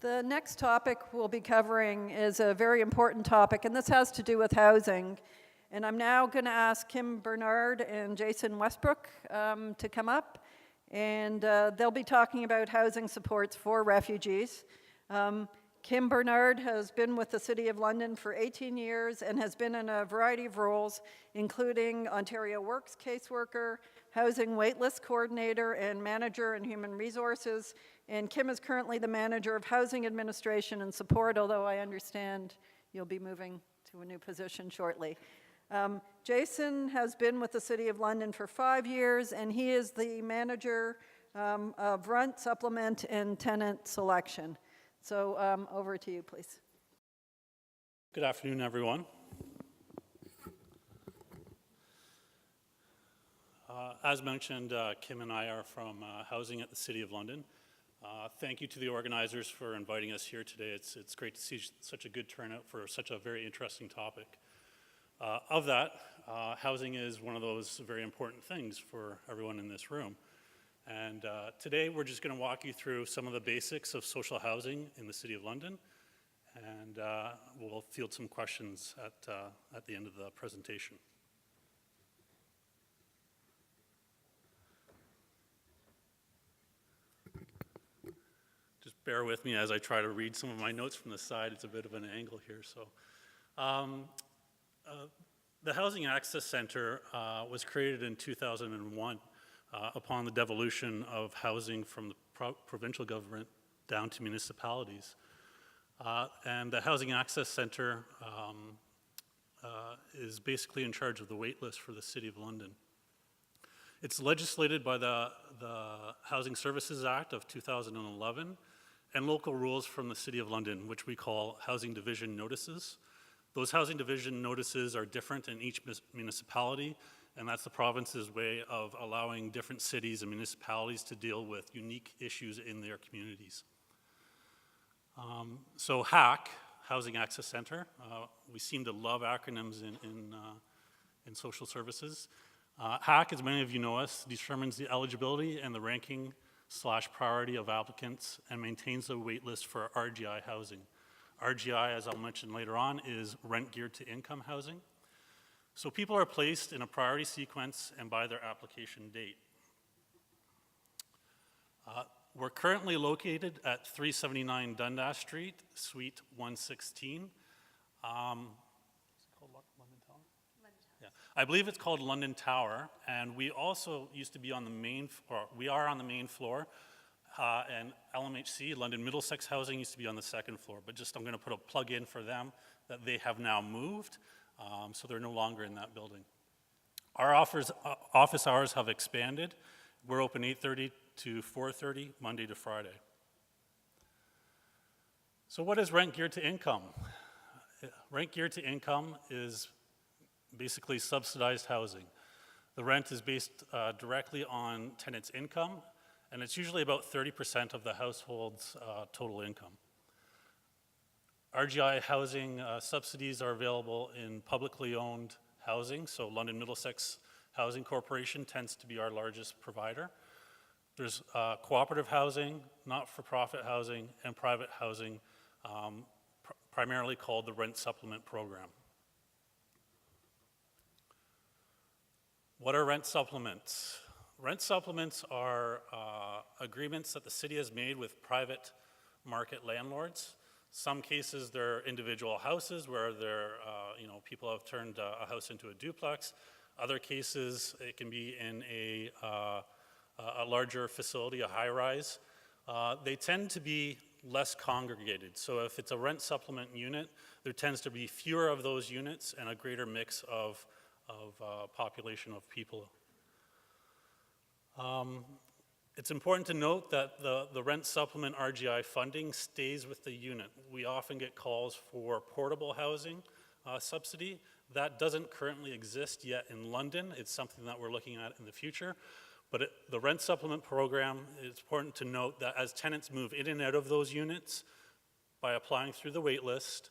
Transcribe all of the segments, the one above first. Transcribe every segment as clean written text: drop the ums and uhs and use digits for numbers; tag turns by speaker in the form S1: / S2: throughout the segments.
S1: The next topic we'll be covering is a very important topic, and this has to do with housing. And I'm now going to ask Kim Bernard and Jason Westbrook to come up, and they'll be talking about housing supports for refugees. Kim Bernard has been with the City of London for 18 years and has been in a variety of roles, including Ontario Works caseworker, housing waitlist coordinator, and manager in human resources. And Kim is currently the manager of housing administration and support, although I understand you'll be moving to a new position shortly. Jason has been with the City of London for 5 years, and he is the manager of rent, supplement, and tenant selection. So over to you, please.
S2: Good afternoon, everyone. As mentioned, Kim and I are from housing at the City of London. Thank you to the organizers for inviting us here today. It's great to see such a good turnout for such a very interesting topic. Of that, housing is one of those very important things for everyone in this room. And today we're just going to walk you through some of the basics of social housing in the City of London, and we'll field some questions at the end of the presentation. Just bear with me as I try to read some of my notes from the side. It's a bit of an angle here. So, the Housing Access Centre was created in 2001 upon the devolution of housing from the provincial government down to municipalities. And the Housing Access Centre is basically in charge of the wait list for the City of London. It's legislated by the Housing Services Act of 2011 and local rules from the City of London, which we call Housing Division Notices. Those Housing Division Notices are different in each municipality, and that's the province's way of allowing different cities and municipalities to deal with unique issues in their communities. So HAC, Housing Access Centre, we seem to love acronyms in social services. HAC, as many of you know us, determines the eligibility and the ranking/priority of applicants and maintains the wait list for RGI housing. RGI, as I'll mention later on, is rent geared to income housing. So people are placed in a priority sequence and by their application date. We're currently located at 379 Dundas Street, Suite 116. Is it called London Tower? London Tower. Yeah, I believe it's called London Tower, and we also used to be on the main, or we are on the main floor, and LMHC, London Middlesex Housing, used to be on the second floor, but just I'm going to put a plug in for them that they have now moved. So they're no longer in that building. Our office hours have expanded. We're open 8:30 to 4:30, Monday to Friday. So what is rent geared to income? Rent geared to income is basically subsidized housing. The rent is based directly on tenants' income, and it's usually about 30% of the household's total income. RGI housing subsidies are available in publicly owned housing, so London Middlesex Housing Corporation tends to be our largest provider. There's cooperative housing, not-for-profit housing, and private housing, primarily called the Rent Supplement Program. What are rent supplements? Rent supplements are agreements that the city has made with private market landlords. Some cases, they're individual houses where people have turned a house into a duplex. Other cases, it can be in a larger facility, a high-rise. They tend to be less congregated. So if it's a rent supplement unit, there tends to be fewer of those units and a greater mix of population of people. It's important to note that the rent supplement RGI funding stays with the unit. We often get calls for portable housing subsidy. That doesn't currently exist yet in London. It's something that we're looking at in the future. But the rent supplement program, it's important to note that as tenants move in and out of those units by applying through the wait list,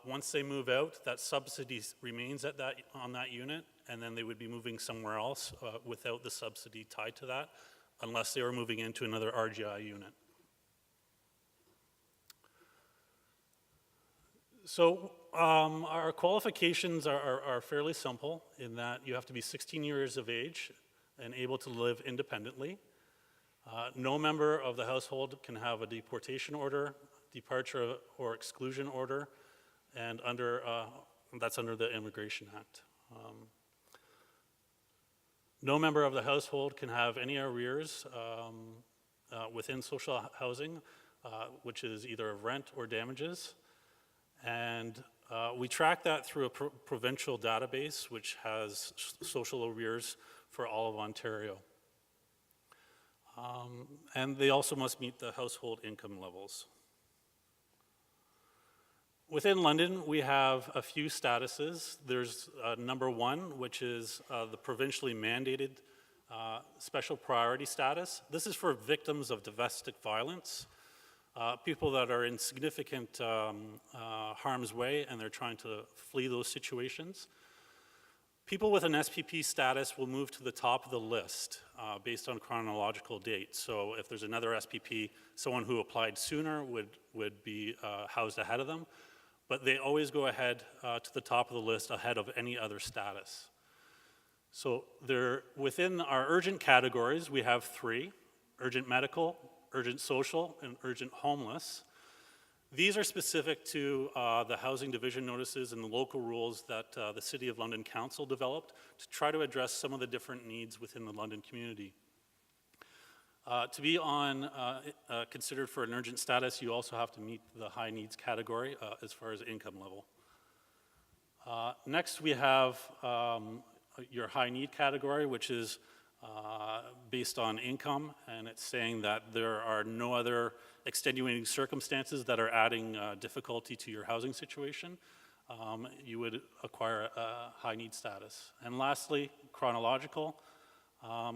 S2: once they move out, that subsidy remains on that unit, and then they would be moving somewhere else without the subsidy tied to that, unless they were moving into another RGI unit. So our qualifications are fairly simple in that you have to be 16 years of age and able to live independently. No member of the household can have a deportation order, departure or exclusion order, and that's under the Immigration Act. No member of the household can have any arrears within social housing, which is either of rent or damages. And we track that through a provincial database, which has social arrears for all of Ontario. And they also must meet the household income levels. Within London, we have a few statuses. There's number one, which is the provincially mandated special priority status. This is for victims of domestic violence, people that are in significant harm's way and they're trying to flee those situations. People with an SPP status will move to the top of the list based on chronological date. So if there's another SPP, someone who applied sooner would be housed ahead of them. But they always go ahead to the top of the list ahead of any other status. So within our urgent categories, we have three: urgent medical, urgent social, and urgent homeless. These are specific to the housing division notices and the local rules that the City of London Council developed to try to address some of the different needs within the London community. To be considered for an urgent status, you also have to meet the high needs category as far as income level. Next, we have your high need category, which is based on income, and it's saying that there are no other extenuating circumstances that are adding difficulty to your housing situation. You would acquire a high need status. And lastly, chronological.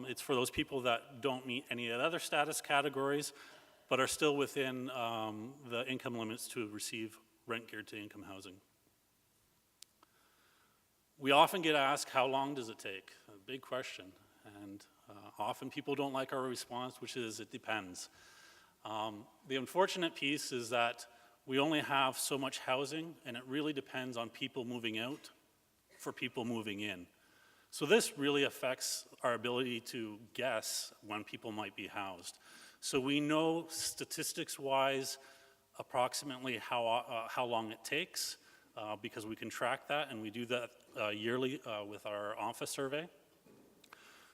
S2: It's for those people that don't meet any of the other status categories, but are still within the income limits to receive rent geared to income housing. We often get asked, how long does it take? A big question. And often people don't like our response, which is, it depends. The unfortunate piece is that we only have so much housing, and it really depends on people moving out for people moving in. So this really affects our ability to guess when people might be housed. So we know statistics-wise approximately how long it takes because we can track that, and we do that yearly with our office survey.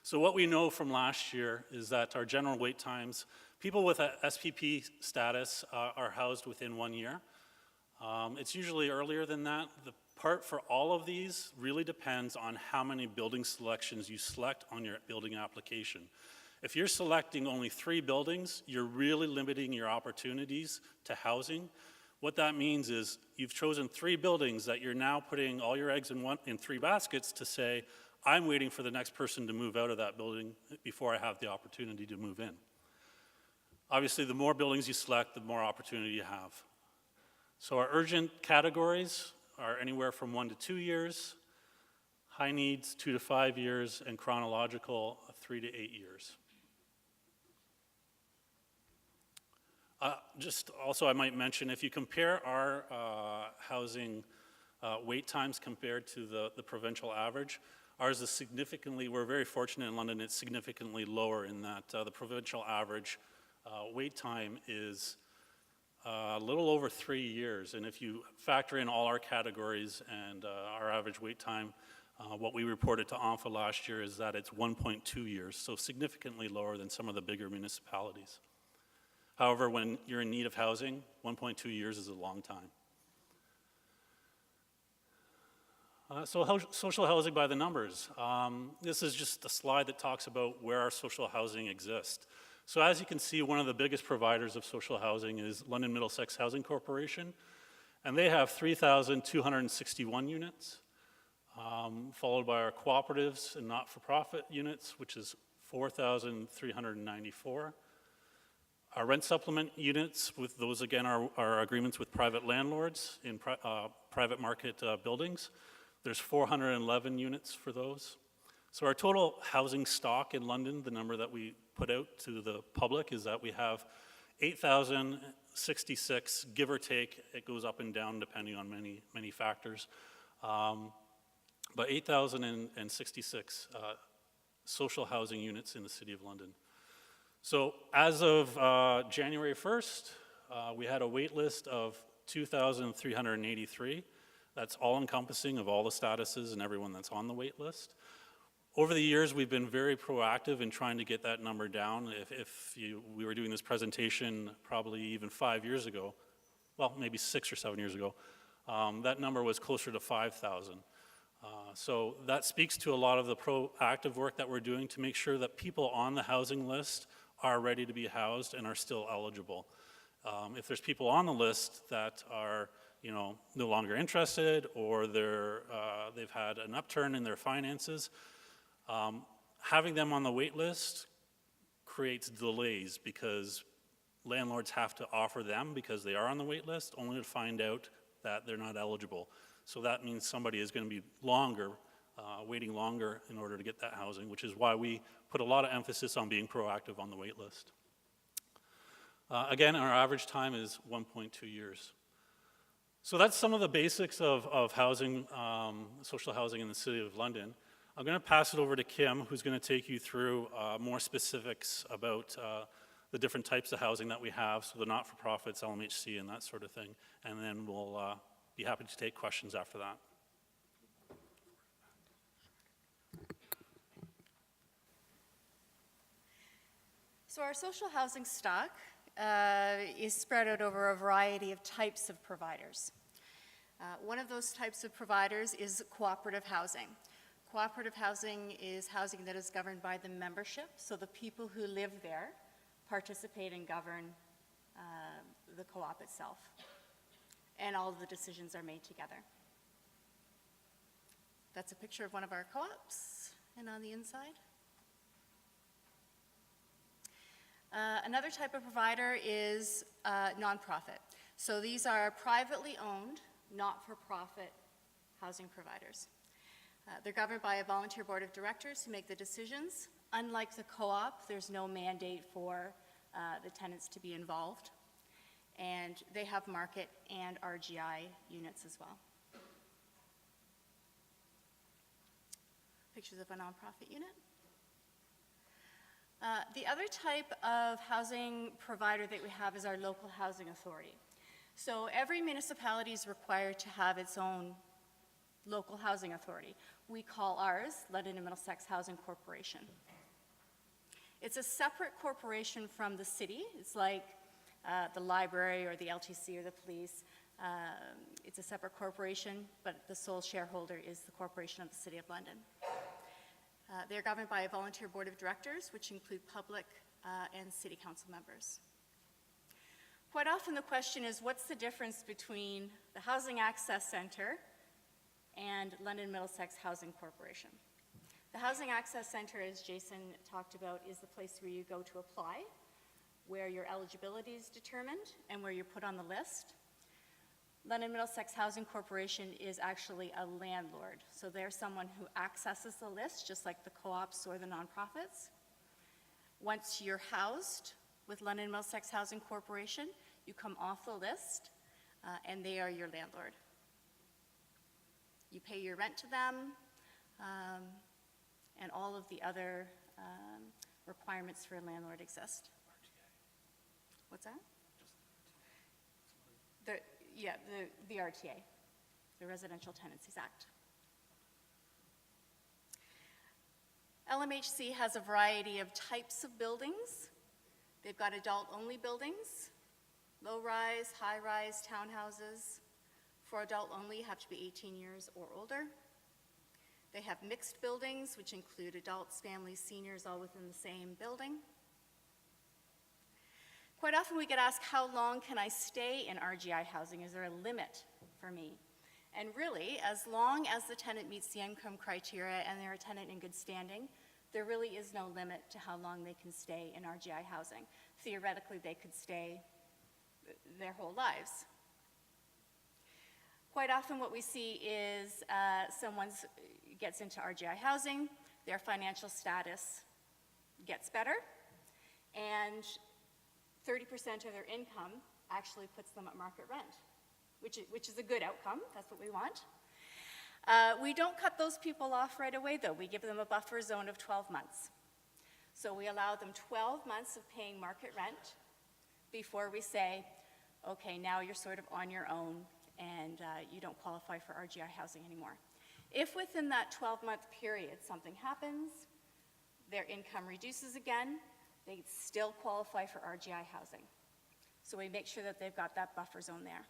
S2: So what we know from last year is that our general wait times, people with a SPP status are housed within 1 year. It's usually earlier than that. The part for all of these really depends on how many building selections you select on your building application. If you're selecting only 3 buildings, you're really limiting your opportunities to housing. What that means is you've chosen 3 buildings that you're now putting all your eggs in 3 baskets to say, I'm waiting for the next person to move out of that building before I have the opportunity to move in. Obviously, the more buildings you select, the more opportunity you have. So our urgent categories are anywhere from 1 to 2 years, high needs 2 to 5 years, and chronological 3 to 8 years. Just also I might mention, if you compare our housing wait times compared to the provincial average, ours is significantly, we're very fortunate in London, it's significantly lower in that the provincial average wait time is a little over 3 years, and if you factor in all our categories and our average wait time, what we reported to ONFA last year is that it's 1.2 years, so significantly lower than some of the bigger municipalities. However, when you're in need of housing, 1.2 years is a long time. So social housing by the numbers. This is just a slide that talks about where our social housing exists. So as you can see, one of the biggest providers of social housing is London Middlesex Housing Corporation, and they have 3,261 units, followed by our cooperatives and not-for-profit units, which is 4,394. Our rent supplement units, with those again are agreements with private landlords in private market buildings. There's 411 units for those. So our total housing stock in London, the number that we put out to the public, is that we have 8,066, give or take. It goes up and down depending on many factors. But 8,066 social housing units in the City of London. So as of January 1st, we had a wait list of 2,383. That's all encompassing of all the statuses and everyone that's on the wait list. Over the years, we've been very proactive in trying to get that number down. We were doing this presentation probably even 5 years ago, well, maybe 6 or 7 years ago, that number was closer to 5,000. So that speaks to a lot of the proactive work that we're doing to make sure that people on the housing list are ready to be housed and are still eligible. If there's people on the list that are no longer interested, or they've had an upturn in their finances, having them on the wait list creates delays because landlords have to offer them, because they are on the wait list, only to find out that they're not eligible. So that means somebody is going to be waiting longer in order to get that housing, which is why we put a lot of emphasis on being proactive on the wait list. Again, our average time is 1.2 years. So that's some of the basics of housing, social housing in the City of London. I'm going to pass it over to Kim, who's going to take you through more specifics about the different types of housing that we have, so the not-for-profits, LMHC, and that sort of thing. And then we'll be happy to take questions after that.
S3: So our social housing stock is spread out over a variety of types of providers. One of those types of providers is cooperative housing. Cooperative housing is housing that is governed by the membership, so the people who live there participate and govern the co-op itself, and all of the decisions are made together. That's a picture of one of our co-ops, and on the inside. Another type of provider is nonprofit. So these are privately owned, not-for-profit housing providers. They're governed by a volunteer board of directors who make the decisions. Unlike the co-op, there's no mandate for the tenants to be involved. And they have market and RGI units as well. Pictures of a nonprofit unit. The other type of housing provider that we have is our local housing authority. So every municipality is required to have its own local housing authority. We call ours London and Middlesex Housing Corporation. It's a separate corporation from the city. It's like the library or the LTC or the police. It's a separate corporation, but the sole shareholder is the Corporation of the City of London. They're governed by a volunteer board of directors, which include public and city council members. Quite often the question is, what's the difference between the Housing Access Centre and London Middlesex Housing Corporation? The Housing Access Centre, as Jason talked about, is the place where you go to apply, where your eligibility is determined, and where you're put on the list. London Middlesex Housing Corporation is actually a landlord. So they're someone who accesses the list, just like the co-ops or the nonprofits. Once you're housed with London Middlesex Housing Corporation, you come off the list, and they are your landlord. You pay your rent to them, and all of the other requirements for a landlord exist. What's that? The RTA, the Residential Tenancies Act. LMHC has a variety of types of buildings. They've got adult-only buildings, low-rise, high-rise townhouses. For adult-only, you have to be 18 years or older. They have mixed buildings, which include adults, families, seniors, all within the same building. Quite often we get asked, how long can I stay in RGI housing? Is there a limit for me? And really, as long as the tenant meets the income criteria and they're a tenant in good standing, there really is no limit to how long they can stay in RGI housing. Theoretically, they could stay their whole lives. Quite often what we see is someone gets into RGI housing, their financial status gets better, and 30% of their income actually puts them at market rent, which is a good outcome. That's what we want. We don't cut those people off right away, though. We give them a buffer zone of 12 months. So we allow them 12 months of paying market rent before we say, okay, now you're sort of on your own and you don't qualify for RGI housing anymore. If within that 12-month period something happens, their income reduces again, they still qualify for RGI housing. So we make sure that they've got that buffer zone there.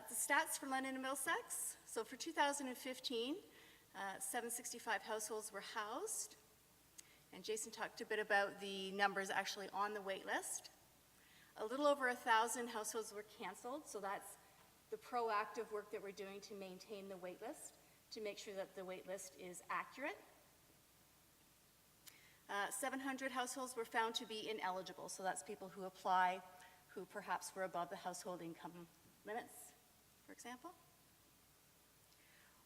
S3: The stats for London and Middlesex. So for 2015, 765 households were housed. And Jason talked a bit about the numbers actually on the wait list. A little over 1,000 households were canceled, so that's the proactive work that we're doing to maintain the wait list, to make sure that the wait list is accurate. 700 households were found to be ineligible, so that's people who apply who perhaps were above the household income limits, for example.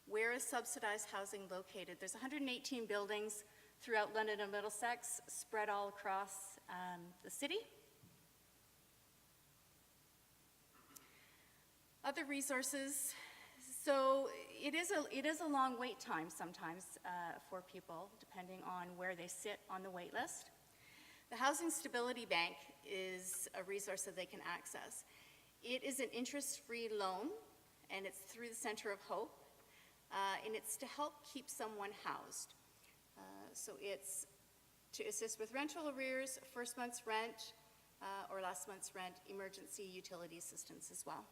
S3: Where is subsidized housing located? There's 118 buildings throughout London and Middlesex, spread all across the city. Other resources. So it is a long wait time sometimes for people, depending on where they sit on the wait list. The Housing Stability Bank is a resource that they can access. It is an interest-free loan, and it's through the Center of Hope, and it's to help keep someone housed. So it's to assist with rental arrears, first month's rent, or last month's rent, emergency utility assistance as well.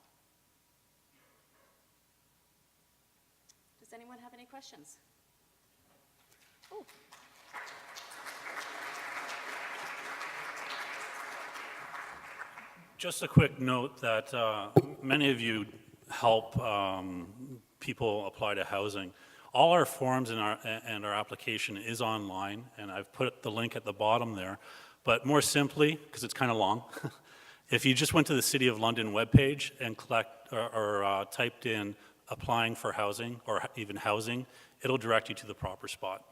S3: Does anyone have any questions? Oh.
S2: Just a quick note that many of you help people apply to housing. All our forms and our application is online, and I've put the link at the bottom there. But more simply, because it's kind of long, if you just went to the City of London webpage and typed in applying for housing or even housing, it'll direct you to the proper spot.